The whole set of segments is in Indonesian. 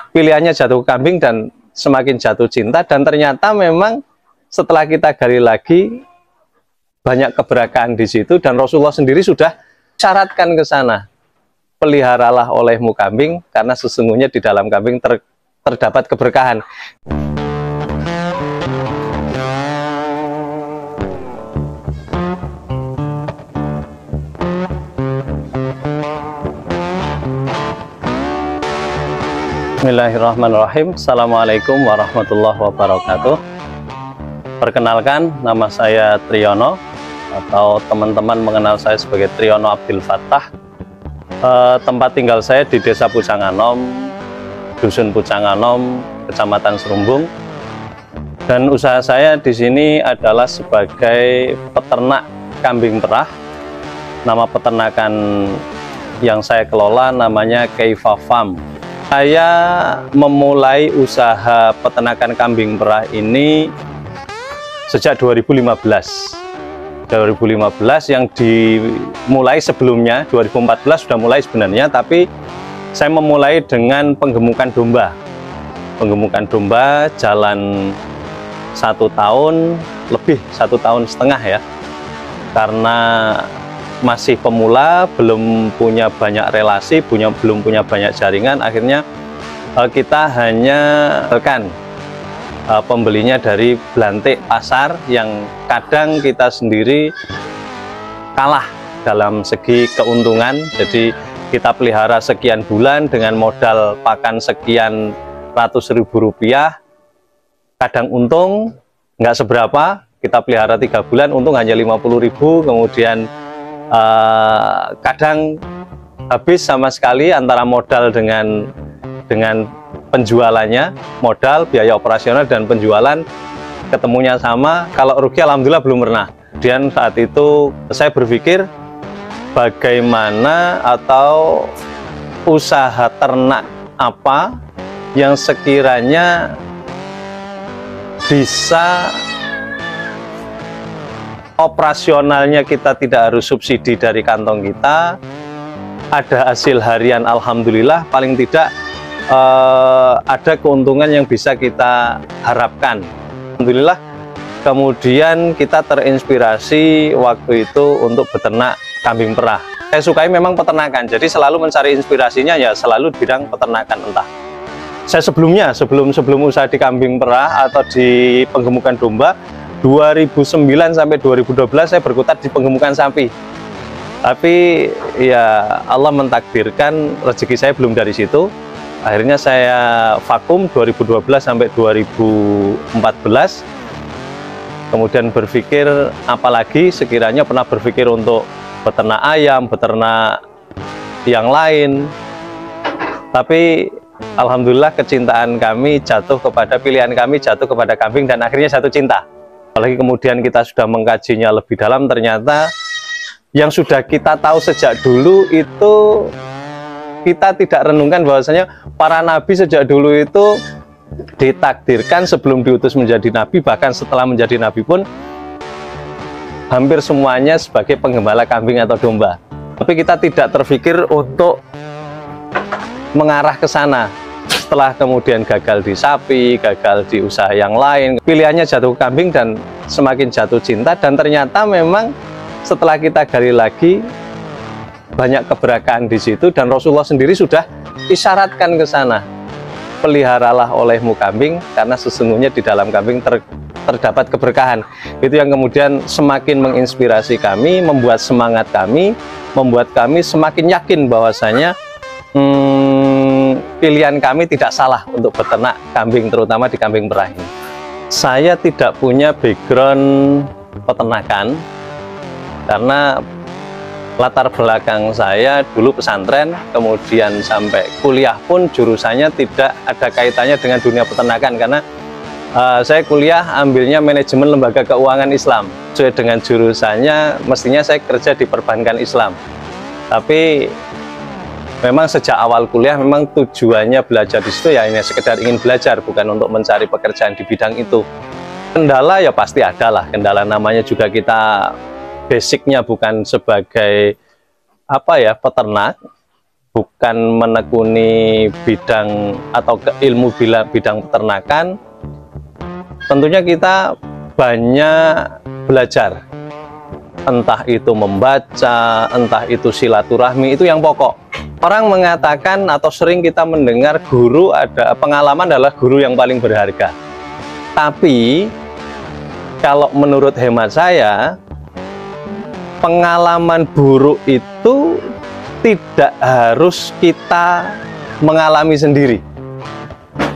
pilihannya jatuh ke kambing dan semakin jatuh cinta, dan ternyata memang setelah kita gali lagi banyak keberkahan di situ, dan Rasulullah sendiri sudah syaratkan ke sana, peliharalah olehmu kambing karena sesungguhnya di dalam kambing terdapat keberkahan. Bismillahirrahmanirrahim. Assalamualaikum warahmatullahi wabarakatuh. Perkenalkan, nama saya Triyono, atau teman-teman mengenal saya sebagai Triyono Abdul Fattah. Tempat tinggal saya di Desa Pucanganom, Dusun Pucanganom, Kecamatan Serumbung. Dan usaha saya di sini adalah sebagai peternak kambing perah. Nama peternakan yang saya kelola namanya Keifa Farm. Saya memulai usaha peternakan kambing perah ini sejak 2015 yang dimulai sebelumnya, 2014 sudah mulai sebenarnya, tapi saya memulai dengan penggemukan domba. Penggemukan domba jalan 1 tahun, lebih 1,5 tahun ya, karena masih pemula, belum punya banyak relasi, belum punya banyak jaringan. Akhirnya kita hanya pembelinya dari belantik pasar yang kadang kita sendiri kalah dalam segi keuntungan. Jadi kita pelihara sekian bulan dengan modal pakan sekian ratus ribu rupiah, kadang untung nggak seberapa. Kita pelihara 3 bulan untung hanya 50.000, kemudian kadang habis sama sekali antara modal dengan penjualannya, modal, biaya operasional dan penjualan ketemunya sama. Kalau rugi alhamdulillah belum pernah. Dan saat itu saya berpikir bagaimana atau usaha ternak apa yang sekiranya bisa operasionalnya kita tidak harus subsidi dari kantong kita, ada hasil harian alhamdulillah, paling tidak ada keuntungan yang bisa kita harapkan. Alhamdulillah, kemudian kita terinspirasi waktu itu untuk beternak kambing perah. Saya sukai memang peternakan, jadi selalu mencari inspirasinya ya selalu di bidang peternakan. Entah saya sebelum usaha di kambing perah atau di penggemukan domba, 2009 sampai 2012 saya berkutat di penggemukan sapi. Tapi ya Allah mentakdirkan rezeki saya belum dari situ. Akhirnya saya vakum 2012 sampai 2014. Kemudian berpikir apalagi, sekiranya pernah berpikir untuk beternak ayam, beternak yang lain. Tapi alhamdulillah kecintaan kami jatuh kepada, pilihan kami jatuh kepada kambing, dan akhirnya jatuh cinta. Apalagi kemudian kita sudah mengkajinya lebih dalam, ternyata yang sudah kita tahu sejak dulu itu kita tidak renungkan bahwasanya para nabi sejak dulu itu ditakdirkan sebelum diutus menjadi nabi, bahkan setelah menjadi nabi pun hampir semuanya sebagai penggembala kambing atau domba. Tapi kita tidak terpikir untuk mengarah ke sana. Setelah kemudian gagal di sapi, gagal di usaha yang lain, pilihannya jatuh ke kambing dan semakin jatuh cinta, dan ternyata memang setelah kita gali lagi banyak keberkahan di situ, dan Rasulullah sendiri sudah isyaratkan ke sana, peliharalah olehmu kambing karena sesungguhnya di dalam kambing terdapat keberkahan. Itu yang kemudian semakin menginspirasi kami, membuat semangat kami, membuat kami semakin yakin bahwasanya pilihan kami tidak salah untuk beternak kambing, terutama di kambing perah ini. Saya tidak punya background peternakan karena latar belakang saya dulu pesantren, kemudian sampai kuliah pun jurusannya tidak ada kaitannya dengan dunia peternakan, karena saya kuliah ambilnya manajemen lembaga keuangan Islam. Sesuai dengan jurusannya mestinya saya kerja di perbankan Islam, tapi memang sejak awal kuliah memang tujuannya belajar di situ ya ini sekedar ingin belajar, bukan untuk mencari pekerjaan di bidang itu. Kendala ya pasti ada lah, kendala namanya juga kita basicnya bukan sebagai peternak, bukan menekuni bidang atau ilmu bidang peternakan, tentunya kita banyak belajar, entah itu membaca, entah itu silaturahmi, itu yang pokok. Orang mengatakan atau sering kita mendengar guru ada pengalaman adalah guru yang paling berharga. Tapi kalau menurut hemat saya, pengalaman buruk itu tidak harus kita mengalami sendiri.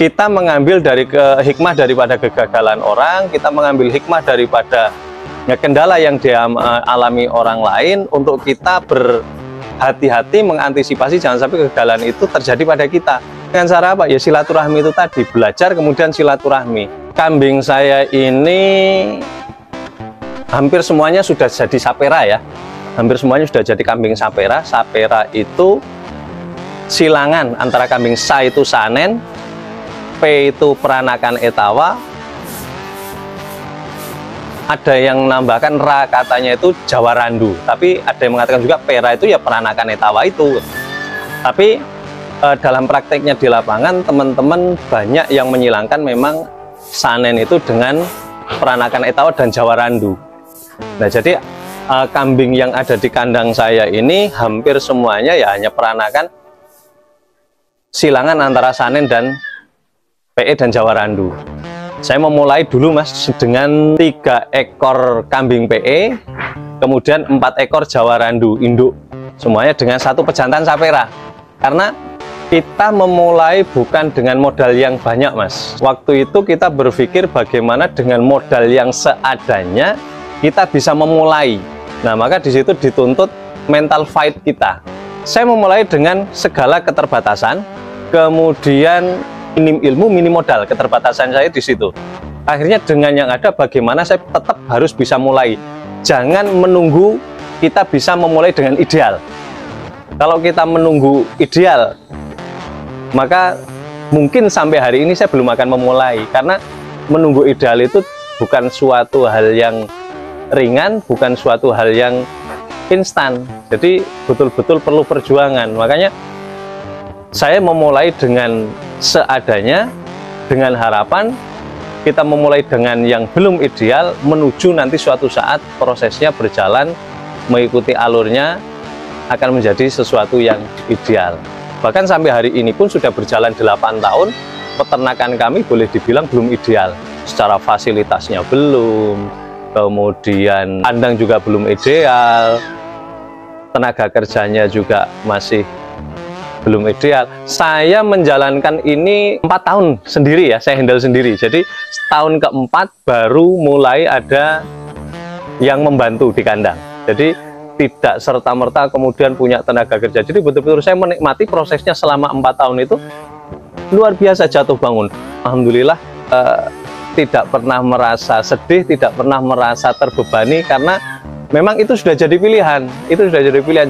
Kita mengambil dari hikmah daripada kegagalan orang, kita mengambil hikmah daripada kendala yang dialami orang lain untuk kita berhati-hati mengantisipasi jangan sampai kegagalan itu terjadi pada kita. Dengan cara apa? Ya silaturahmi itu tadi, belajar kemudian silaturahmi. Kambing saya ini hampir semuanya sudah jadi sapera ya. Hampir semuanya sudah jadi kambing sapera. Sapera itu silangan antara kambing sa itu sanen, P itu peranakan etawa, ada yang menambahkan ra katanya itu Jawa Randu, tapi ada yang mengatakan juga pera itu ya peranakan etawa itu. Tapi dalam prakteknya di lapangan teman-teman banyak yang menyilangkan memang sanen itu dengan peranakan etawa dan Jawa Randu. Nah jadi kambing yang ada di kandang saya ini hampir semuanya ya hanya peranakan silangan antara sanen dan PE dan Jawa Randu. Saya memulai dulu mas dengan 3 ekor kambing PE, kemudian 4 ekor Jawa Randu induk, semuanya dengan 1 pejantan sapera. Karena kita memulai bukan dengan modal yang banyak mas. Waktu itu kita berpikir bagaimana dengan modal yang seadanya kita bisa memulai. Nah maka disitu dituntut mental fight kita. Saya memulai dengan segala keterbatasan, kemudian minim ilmu, minim modal, keterbatasan saya di situ. Akhirnya dengan yang ada bagaimana saya tetap harus bisa mulai. Jangan menunggu kita bisa memulai dengan ideal. Kalau kita menunggu ideal, maka mungkin sampai hari ini saya belum akan memulai. Karena menunggu ideal itu bukan suatu hal yang ringan, bukan suatu hal yang instan. Jadi betul-betul perlu perjuangan. Makanya saya memulai dengan seadanya, dengan harapan kita memulai dengan yang belum ideal, menuju nanti suatu saat prosesnya berjalan mengikuti alurnya akan menjadi sesuatu yang ideal. Bahkan sampai hari ini pun sudah berjalan 8 tahun, peternakan kami boleh dibilang belum ideal. Secara fasilitasnya belum, kemudian kandang juga belum ideal, tenaga kerjanya juga masih belum ideal. Saya menjalankan ini 4 tahun sendiri ya, saya handle sendiri. Jadi tahun keempat baru mulai ada yang membantu di kandang. Jadi tidak serta-merta kemudian punya tenaga kerja. Jadi betul-betul saya menikmati prosesnya selama 4 tahun itu luar biasa jatuh bangun. Alhamdulillah tidak pernah merasa sedih, tidak pernah merasa terbebani karena memang itu sudah jadi pilihan,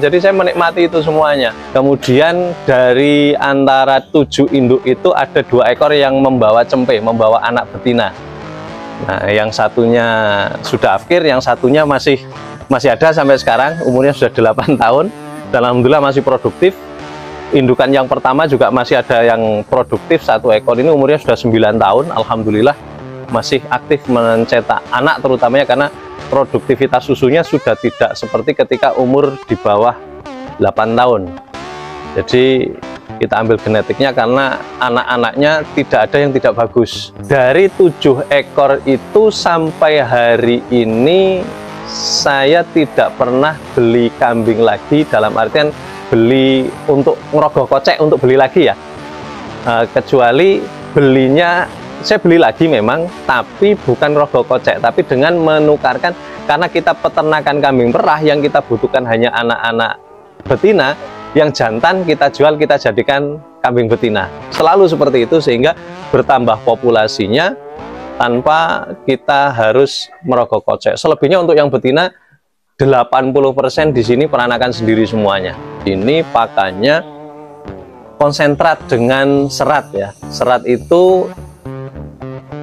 Jadi saya menikmati itu semuanya. Kemudian dari antara 7 induk itu ada 2 ekor yang membawa cempe, membawa anak betina. Nah, yang satunya sudah akhir, yang satunya masih ada sampai sekarang, umurnya sudah 8 tahun dan alhamdulillah masih produktif. Indukan yang pertama juga masih ada yang produktif, 1 ekor ini umurnya sudah 9 tahun, alhamdulillah masih aktif mencetak anak terutamanya karena produktivitas susunya sudah tidak seperti ketika umur di bawah 8 tahun. Jadi kita ambil genetiknya karena anak-anaknya tidak ada yang tidak bagus. Dari 7 ekor itu sampai hari ini saya tidak pernah beli kambing lagi, dalam artian beli untuk ngerogoh kocek untuk beli lagi ya. Kecuali belinya saya beli lagi memang, tapi bukan rogoh kocek, tapi dengan menukarkan, karena kita peternakan kambing perah yang kita butuhkan hanya anak-anak betina, yang jantan kita jual, kita jadikan kambing betina. Selalu seperti itu sehingga bertambah populasinya tanpa kita harus merogoh kocek. Selebihnya untuk yang betina 80% di sini peranakan sendiri semuanya. Ini pakannya konsentrat dengan serat ya. Serat itu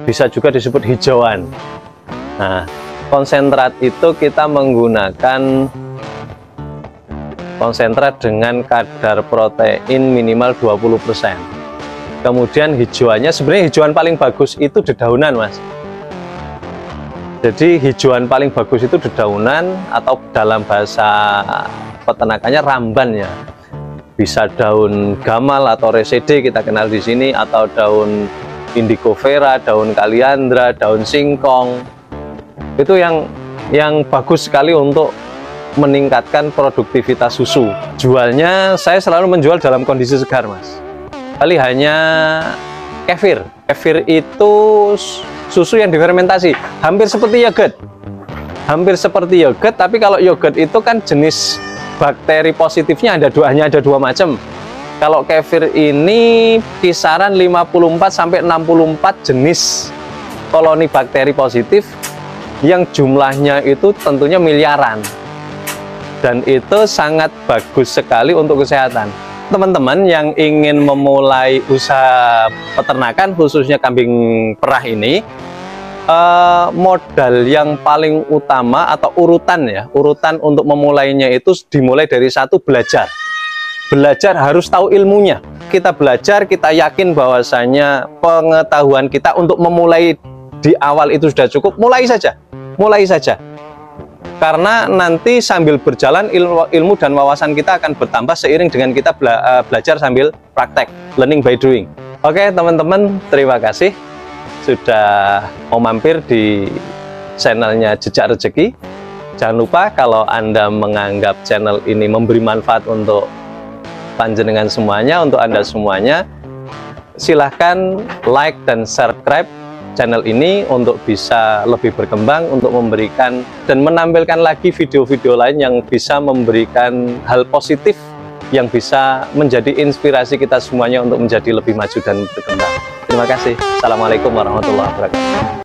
bisa juga disebut hijauan. Nah, konsentrat itu kita menggunakan konsentrat dengan kadar protein minimal 20%. Kemudian hijauannya, sebenarnya hijauan paling bagus itu dedaunan, Mas. Jadi hijauan paling bagus itu dedaunan, atau dalam bahasa peternakannya ramban ya. Bisa daun gamal atau resede kita kenal di sini, atau daun indigo vera, daun kaliandra, daun singkong. Itu yang bagus sekali untuk meningkatkan produktivitas susu. Jualnya saya selalu menjual dalam kondisi segar, Mas. Kali hanya kefir. Kefir itu susu yang difermentasi, hampir seperti yogurt. Hampir seperti yogurt, tapi kalau yogurt itu kan jenis bakteri positifnya hanya ada dua macam. Kalau kefir ini kisaran 54 sampai 64 jenis koloni bakteri positif yang jumlahnya itu tentunya miliaran. Dan itu sangat bagus sekali untuk kesehatan. Teman-teman yang ingin memulai usaha peternakan, khususnya kambing perah ini, modal yang paling utama atau urutan untuk memulainya itu dimulai dari satu, belajar. Belajar, harus tahu ilmunya. Kita belajar, kita yakin bahwasanya pengetahuan kita untuk memulai di awal itu sudah cukup. Mulai saja. Karena nanti sambil berjalan ilmu dan wawasan kita akan bertambah seiring dengan kita belajar sambil praktek, learning by doing. Oke teman-teman, terima kasih sudah mau mampir di channelnya Jejak Rezeki. Jangan lupa kalau Anda menganggap channel ini memberi manfaat untuk panjenengan semuanya, untuk Anda semuanya, silahkan like dan subscribe channel ini untuk bisa lebih berkembang, untuk memberikan dan menampilkan lagi video-video lain yang bisa memberikan hal positif yang bisa menjadi inspirasi kita semuanya untuk menjadi lebih maju dan berkembang. Terima kasih. Assalamualaikum warahmatullahi wabarakatuh.